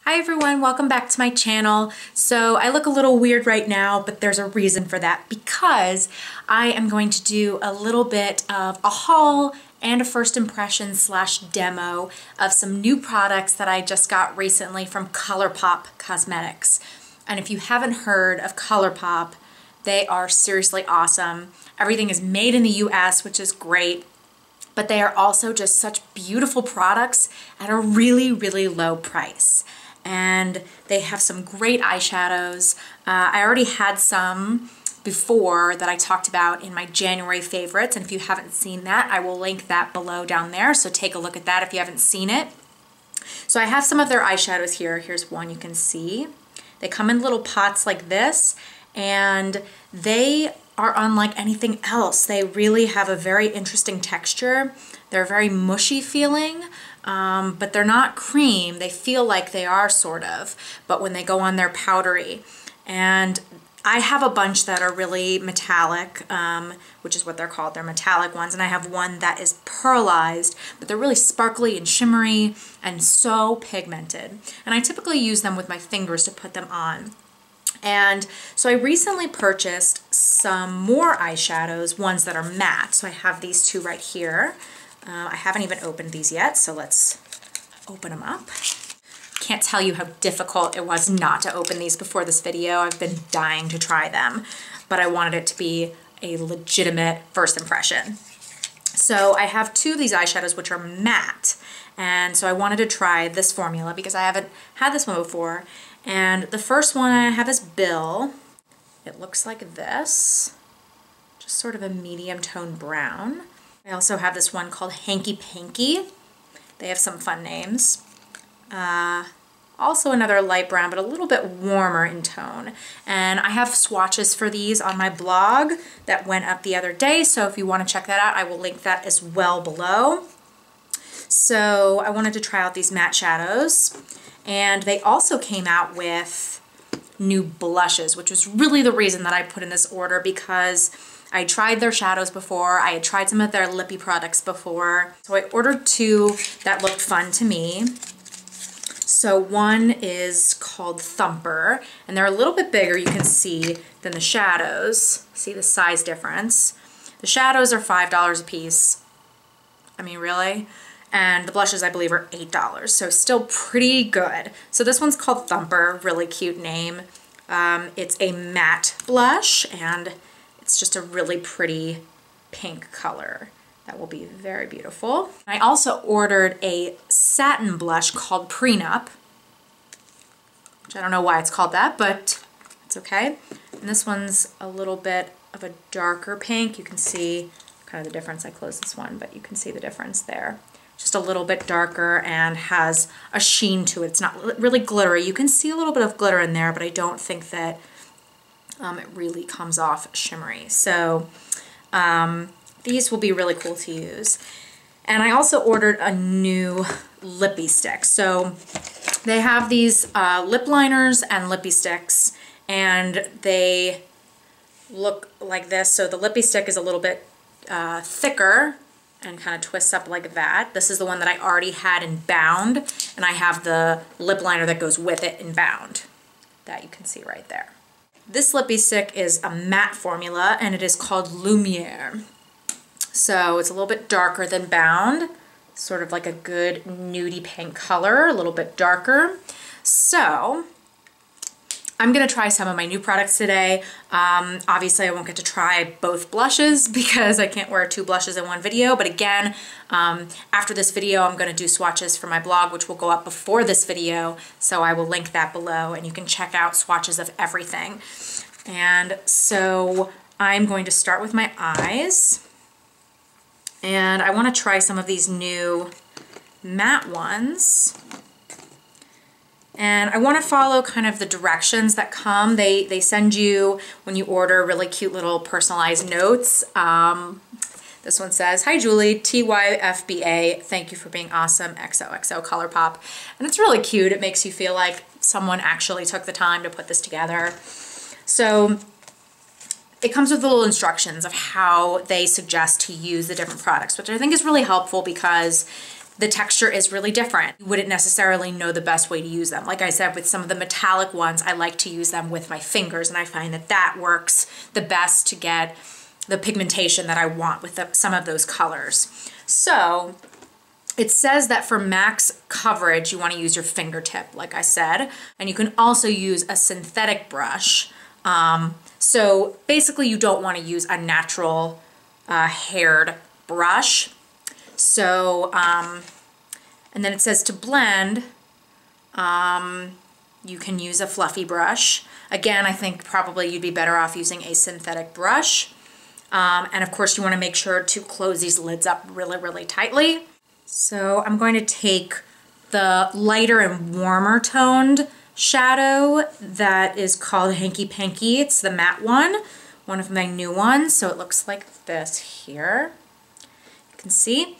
Hi everyone, welcome back to my channel. So I look a little weird right now, but there's a reason for that because I am going to do a little bit of a haul and a first impression slash demo of some new products that I just got recently from ColourPop Cosmetics. And if you haven't heard of ColourPop, they are seriously awesome. Everything is made in the US, which is great, but they are also just such beautiful products at a really, really low price. And they have some great eyeshadows. I already had some before that I talked about in my January favorites, and if you haven't seen that, I will link that below down there, so take a look at that if you haven't seen it. So I have some of their eyeshadows here. Here's one you can see. They come in little pots like this, and they are unlike anything else. They really have a very interesting texture. They're very mushy feeling, but they're not cream. They feel like they are sort of, but when they go on, they're powdery. And I have a bunch that are really metallic, which is what they're called. They're metallic ones. And I have one that is pearlized, but they're really sparkly and shimmery and so pigmented. And I typically use them with my fingers to put them on. And so I recently purchased some more eyeshadows, ones that are matte. So I have these two right here. I haven't even opened these yet, so let's open them up. Can't tell you how difficult it was not to open these before this video. I've been dying to try them, but I wanted it to be a legitimate first impression. So I have two of these eyeshadows which are matte, and so I wanted to try this formula because I haven't had this one before. And the first one I have is Bill. It looks like this, just sort of a medium tone brown. I also have this one called Hanky Panky. They have some fun names. Also another light brown, but a little bit warmer in tone. And I have swatches for these on my blog that went up the other day, so if you want to check that out, I will link that as well below. So I wanted to try out these matte shadows. And they also came out with new blushes, which was really the reason that I put in this order, because I tried their shadows before. I had tried some of their lippie products before. So I ordered two that looked fun to me. So one is called Thumper, and they're a little bit bigger, you can see, than the shadows. See the size difference. The shadows are $5 a piece. I mean, really? And the blushes, I believe, are $8, so still pretty good. So this one's called Thumper, really cute name. It's a matte blush, and it's just a really pretty pink color. That will be very beautiful. I also ordered a satin blush called Prenup, which I don't know why it's called that, but it's okay. And this one's a little bit of a darker pink. You can see kind of the difference. I closed this one, but you can see the difference there. Just a little bit darker and has a sheen to it. It's not really glittery. You can see a little bit of glitter in there, but I don't think that it really comes off shimmery. So these will be really cool to use. And I also ordered a new lippie stick. So they have these lip liners and lippie sticks, and they look like this. So the lippie stick is a little bit thicker and kind of twists up like that. This is the one that I already had in Bound, and I have the lip liner that goes with it in Bound that you can see right there. This lippie stick is a matte formula, and it is called Lumiere. So it's a little bit darker than Bound, sort of like a good nudie pink color, a little bit darker. So I'm gonna try some of my new products today. Obviously I won't get to try both blushes because I can't wear two blushes in one video, but again, after this video I'm gonna do swatches for my blog, which will go up before this video, so I will link that below and you can check out swatches of everything. And so I'm going to start with my eyes, and I wanna try some of these new matte ones. And I want to follow kind of the directions that come. They send you, when you order, really cute little personalized notes. This one says, "Hi Julie, TYFBA, thank you for being awesome, XOXO ColourPop." And it's really cute. It makes you feel like someone actually took the time to put this together. So it comes with little instructions of how they suggest to use the different products, which I think is really helpful because the texture is really different. You wouldn't necessarily know the best way to use them. Like I said, with some of the metallic ones, I like to use them with my fingers, and I find that that works the best to get the pigmentation that I want with some of those colors. So it says that for max coverage, you want to use your fingertip, like I said, and you can also use a synthetic brush. So basically you don't want to use a natural haired brush. So, and then it says to blend, you can use a fluffy brush. Again, I think probably you'd be better off using a synthetic brush. And of course you want to make sure to close these lids up really, really tightly. So I'm going to take the lighter and warmer toned shadow that is called Hanky Panky. It's the matte one of my new ones. So it looks like this here. You can see.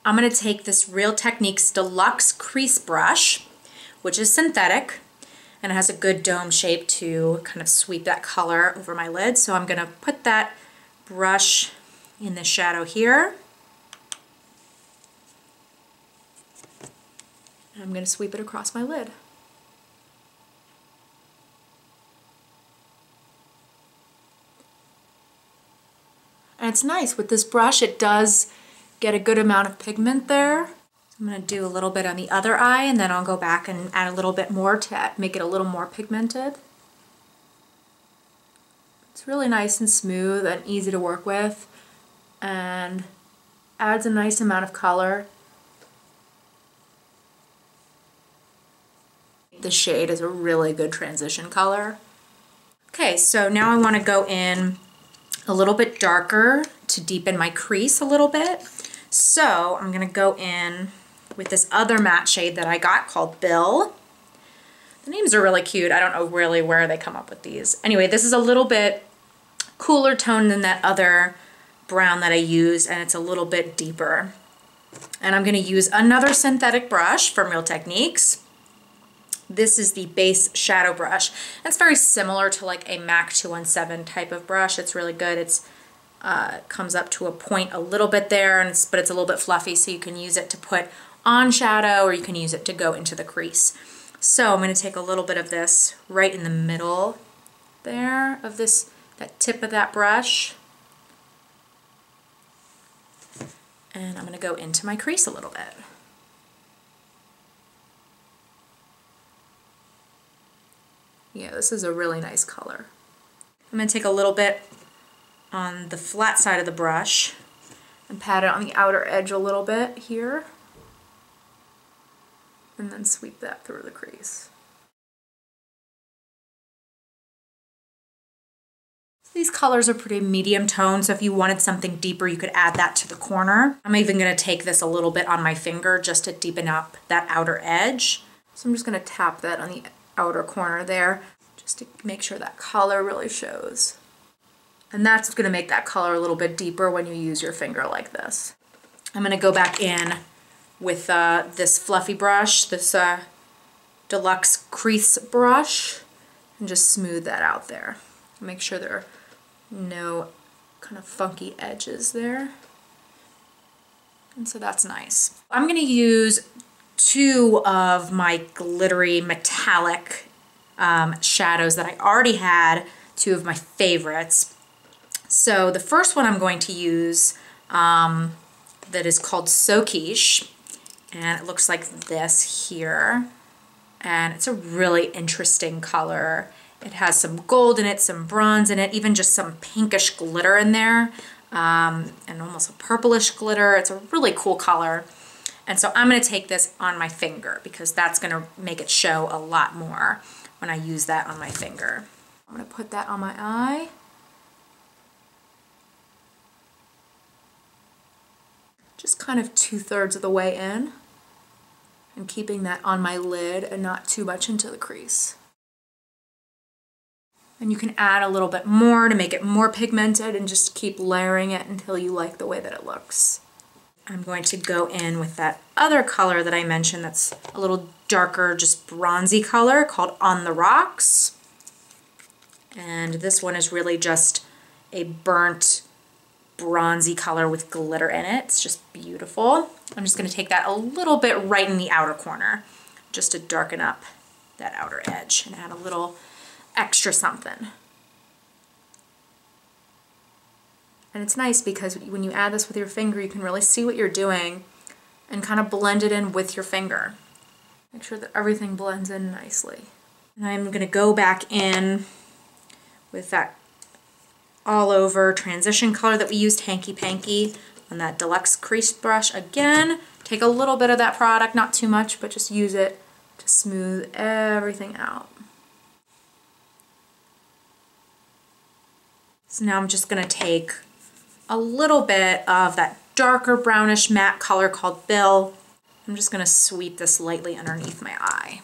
I'm going to take this Real Techniques Deluxe Crease Brush, which is synthetic, and it has a good dome shape to kind of sweep that color over my lid. So I'm going to put that brush in the shadow here. And I'm going to sweep it across my lid. And it's nice with this brush, it does get a good amount of pigment there. So I'm going to do a little bit on the other eye, and then I'll go back and add a little bit more to make it a little more pigmented. It's really nice and smooth and easy to work with, and adds a nice amount of color. The shade is a really good transition color. Okay, so now I want to go in a little bit darker to deepen my crease a little bit. So I'm going to go in with this other matte shade that I got called Bill. The names are really cute. I don't know really where they come up with these. Anyway, this is a little bit cooler tone than that other brown that I used, and it's a little bit deeper. And I'm going to use another synthetic brush from Real Techniques. This is the base shadow brush. It's very similar to like a MAC 217 type of brush. It's really good. It's comes up to a point a little bit there, and but it's a little bit fluffy, so you can use it to put on shadow, or you can use it to go into the crease. So I'm going to take a little bit of this right in the middle there of that tip of that brush, and I'm going to go into my crease a little bit. Yeah, this is a really nice color. I'm going to take a little bit on the flat side of the brush and pat it on the outer edge a little bit here, and then sweep that through the crease. These colors are pretty medium tone, so if you wanted something deeper, you could add that to the corner. I'm even going to take this a little bit on my finger just to deepen up that outer edge. So I'm just going to tap that on the outer corner there just to make sure that color really shows. And that's going to make that color a little bit deeper when you use your finger like this. I'm going to go back in with this fluffy brush, this Deluxe Crease brush, and just smooth that out there. Make sure there are no kind of funky edges there. And so that's nice. I'm going to use two of my glittery metallic shadows that I already had, two of my favorites. So the first one I'm going to use that is called So Quiche, and it looks like this here, and it's a really interesting color. It has some gold in it, some bronze in it, even just some pinkish glitter in there, and almost a purplish glitter. It's a really cool color. And so I'm going to take this on my finger because that's going to make it show a lot more when I use that on my finger. I'm going to put that on my eye. Just kind of 2/3 of the way in, and keeping that on my lid and not too much into the crease. And you can add a little bit more to make it more pigmented and just keep layering it until you like the way that it looks. I'm going to go in with that other color that I mentioned that's a little darker, just bronzy color called On the Rocks. And this one is really just a burnt bronzy color with glitter in it. It's just beautiful. I'm just gonna take that a little bit right in the outer corner just to darken up that outer edge and add a little extra something. And it's nice because when you add this with your finger, you can really see what you're doing and kind of blend it in with your finger. Make sure that everything blends in nicely. And I'm gonna go back in with that all over transition color that we used, Hanky Panky, on that deluxe crease brush. Again, take a little bit of that product, not too much, but just use it to smooth everything out. So now I'm just gonna take a little bit of that darker brownish matte color called Bill. I'm just gonna sweep this lightly underneath my eye,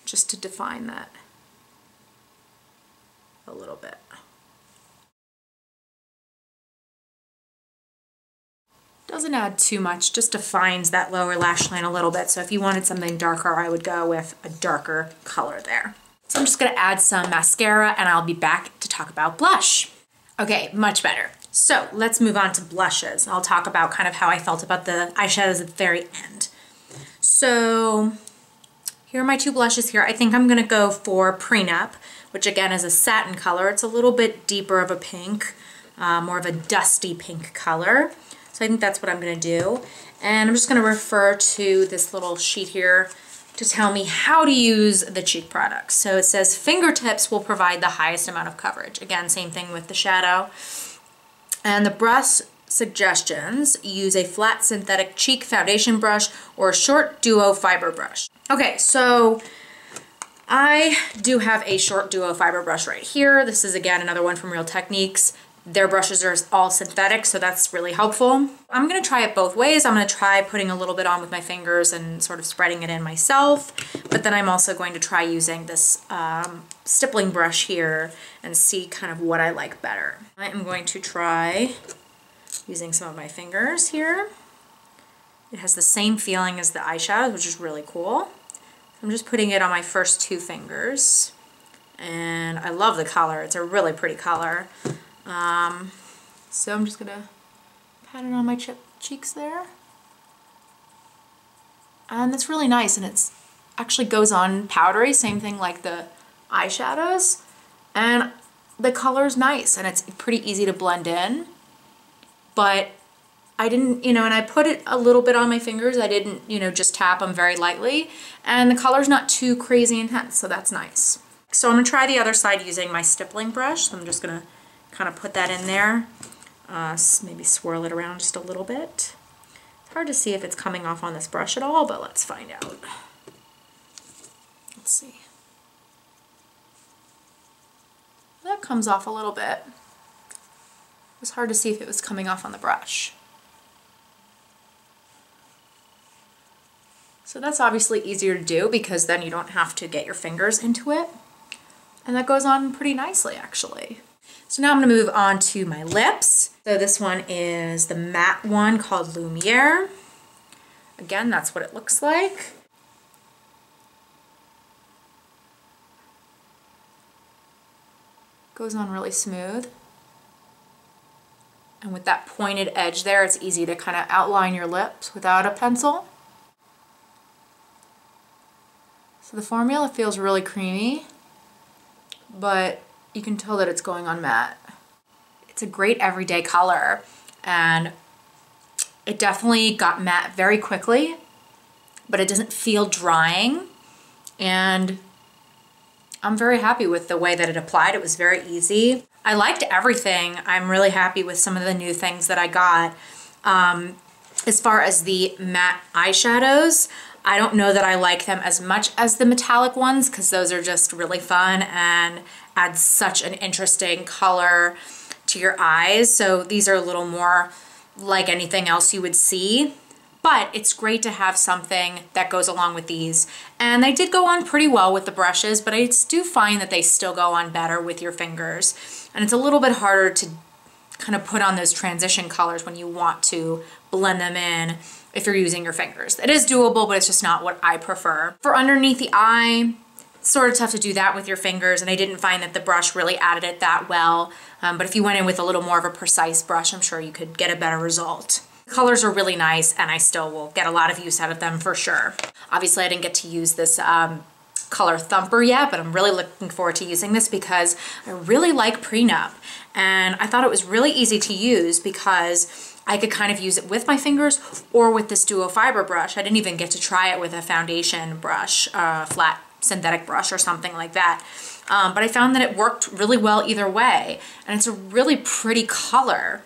just to define that a little bit. Doesn't add too much, just defines that lower lash line a little bit. So if you wanted something darker, I would go with a darker color there. So I'm just gonna add some mascara and I'll be back to talk about blush. Okay, much better. So let's move on to blushes. I'll talk about kind of how I felt about the eyeshadows at the very end. So here are my two blushes here. I think I'm gonna go for Prenup, which again is a satin color. It's a little bit deeper of a pink, more of a dusty pink color. So I think that's what I'm gonna do. And I'm just gonna refer to this little sheet here to tell me how to use the cheek products. So it says fingertips will provide the highest amount of coverage. Again, same thing with the shadow. And the brush suggestions: use a flat synthetic cheek foundation brush or a short duo fiber brush. Okay, so I do have a short duo fiber brush right here. This is again another one from Real Techniques. Their brushes are all synthetic, so that's really helpful. I'm gonna try it both ways. I'm gonna try putting a little bit on with my fingers and sort of spreading it in myself, but then I'm also going to try using this stippling brush here and see kind of what I like better. I am going to try using some of my fingers here. It has the same feeling as the eyeshadow, which is really cool. I'm just putting it on my first two fingers, and I love the color. It's a really pretty color. So I'm just gonna pat it on my cheeks there. And it's really nice, and it's actually goes on powdery, same thing like the eyeshadows. And the color's nice, and it's pretty easy to blend in. But I didn't, and I put it a little bit on my fingers. I didn't, just tap them very lightly. And the color's not too crazy intense, so that's nice. So I'm gonna try the other side using my stippling brush. So I'm just gonna kind of put that in there, maybe swirl it around just a little bit. It's hard to see if it's coming off on this brush at all, but let's find out. Let's see. That comes off a little bit. It was hard to see if it was coming off on the brush. So that's obviously easier to do because then you don't have to get your fingers into it. And that goes on pretty nicely, actually. So now I'm gonna move on to my lips. So this one is the matte one called Lumiere. Again, that's what it looks like. Goes on really smooth. And with that pointed edge there, it's easy to kind of outline your lips without a pencil. So the formula feels really creamy, but you can tell that it's going on matte. It's a great everyday color, and it definitely got matte very quickly, but it doesn't feel drying, and I'm very happy with the way that it applied. It was very easy. I liked everything. I'm really happy with some of the new things that I got. As far as the matte eyeshadows, I don't know that I like them as much as the metallic ones because those are just really fun and add such an interesting color to your eyes. So these are a little more like anything else you would see, but it's great to have something that goes along with these. And they did go on pretty well with the brushes, but I do find that they still go on better with your fingers. And it's a little bit harder to kind of put on those transition colors when you want to blend them in if you're using your fingers. It is doable, but it's just not what I prefer. For underneath the eye, sort of tough to do that with your fingers, and I didn't find that the brush really added it that well. But if you went in with a little more of a precise brush, I'm sure you could get a better result. The colors are really nice, and I still will get a lot of use out of them for sure. Obviously, I didn't get to use this color Thumper yet, but I'm really looking forward to using this because I really like Prenup, and I thought it was really easy to use because I could kind of use it with my fingers or with this duo fiber brush. I didn't even get to try it with a foundation brush, flat synthetic brush or something like that. But I found that it worked really well either way, and it's a really pretty color.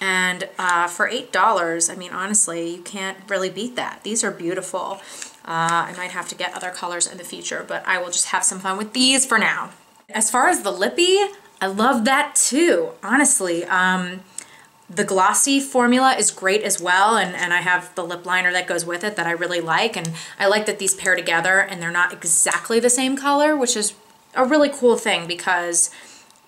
And for $8, I mean, honestly, you can't really beat that. These are beautiful. I might have to get other colors in the future, but I will just have some fun with these for now. As far as the lippie, I love that too, honestly. The glossy formula is great as well, and I have the lip liner that goes with it that I really like, and I like that these pair together and they're not exactly the same color, which is a really cool thing because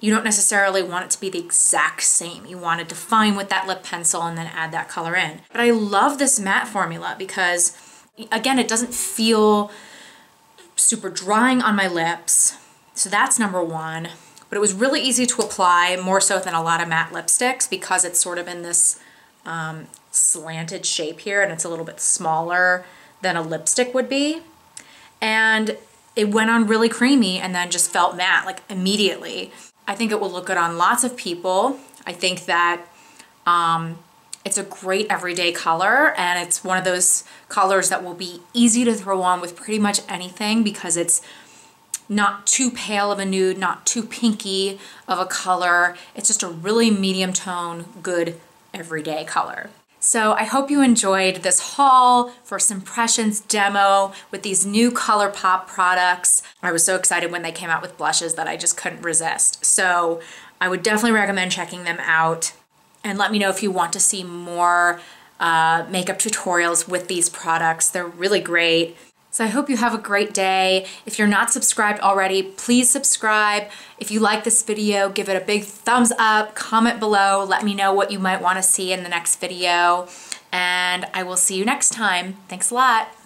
you don't necessarily want it to be the exact same. You want to define with that lip pencil and then add that color in. But I love this matte formula because, again, it doesn't feel super drying on my lips, so that's number one. But it was really easy to apply, more so than a lot of matte lipsticks, because it's sort of in this slanted shape here, and it's a little bit smaller than a lipstick would be. And it went on really creamy and then just felt matte, like immediately. I think it will look good on lots of people. I think that it's a great everyday color, and it's one of those colors that will be easy to throw on with pretty much anything because it's not too pale of a nude, not too pinky of a color. It's just a really medium tone, good everyday color. So I hope you enjoyed this haul, first impressions demo with these new ColourPop products. I was so excited when they came out with blushes that I just couldn't resist. So I would definitely recommend checking them out, and let me know if you want to see more makeup tutorials with these products. They're really great. So I hope you have a great day. If you're not subscribed already, please subscribe. If you like this video, give it a big thumbs up, comment below, let me know what you might want to see in the next video, and I will see you next time. Thanks a lot.